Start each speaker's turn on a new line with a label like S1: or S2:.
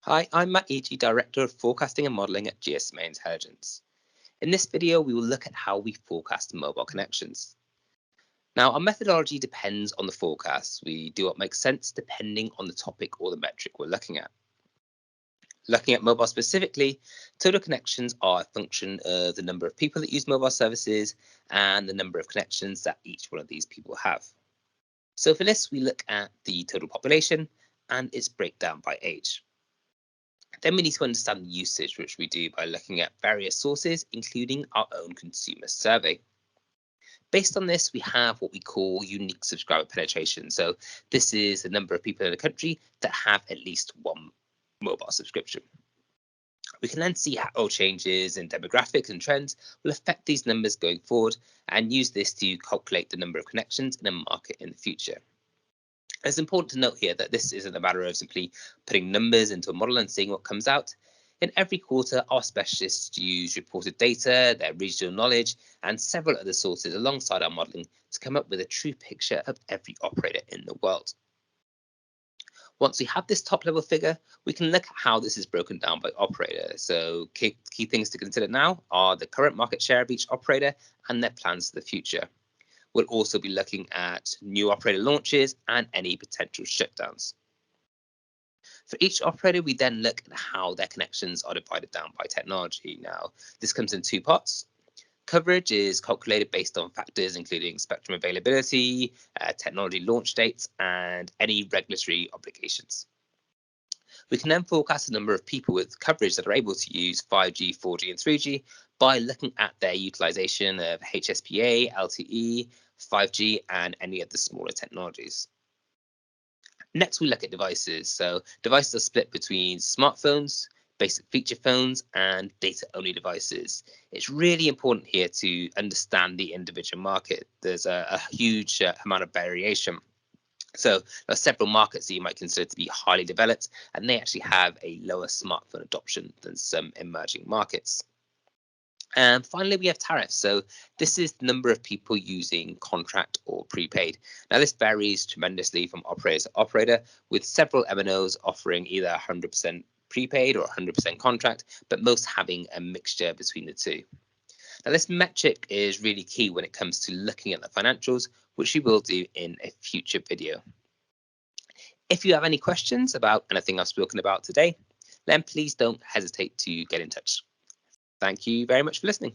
S1: Hi, I'm Mathew Iji, Director of Forecasting and Modelling at GSMA Intelligence. In this video, we will look at how we forecast mobile connections. Now, our methodology depends on the forecast. We do what makes sense depending on the topic or the metric we're looking at. Looking at mobile specifically, total connections are a function of the number of people that use mobile services and the number of connections that each one of these people have. So for this, we look at the total population and its breakdown by age. Then we need to understand the usage, which we do by looking at various sources, including our own consumer survey. Based on this, we have what we call unique subscriber penetration. So this is the number of people in a country that have at least one mobile subscription. We can then see how changes in demographics and trends will affect these numbers going forward and use this to calculate the number of connections in a market in the future. It's important to note here that this isn't a matter of simply putting numbers into a model and seeing what comes out. In every quarter, our specialists use reported data, their regional knowledge, and several other sources alongside our modelling to come up with a true picture of every operator in the world. Once we have this top level figure, we can look at how this is broken down by operator. So key things to consider now are the current market share of each operator and their plans for the future. We'll also be looking at new operator launches and any potential shutdowns. For each operator, we then look at how their connections are divided down by technology. Now, this comes in two parts. Coverage is calculated based on factors including spectrum availability, technology launch dates, and any regulatory obligations. We can then forecast the number of people with coverage that are able to use 5G, 4G, and 3G by looking at their utilization of HSPA, LTE, 5G, and any of the smaller technologies. Next, we look at devices. So devices are split between smartphones, basic feature phones, and data-only devices. It's really important here to understand the individual market. There's a huge amount of variation. So there are several markets that you might consider to be highly developed, and they actually have a lower smartphone adoption than some emerging markets. And finally, we have tariffs. So this is the number of people using contract or prepaid. Now, this varies tremendously from operator to operator, with several MNOs offering either 100% prepaid or 100% contract, but most having a mixture between the two. Now, this metric is really key when it comes to looking at the financials, which we will do in a future video. If you have any questions about anything I've spoken about today, then please don't hesitate to get in touch. Thank you very much for listening.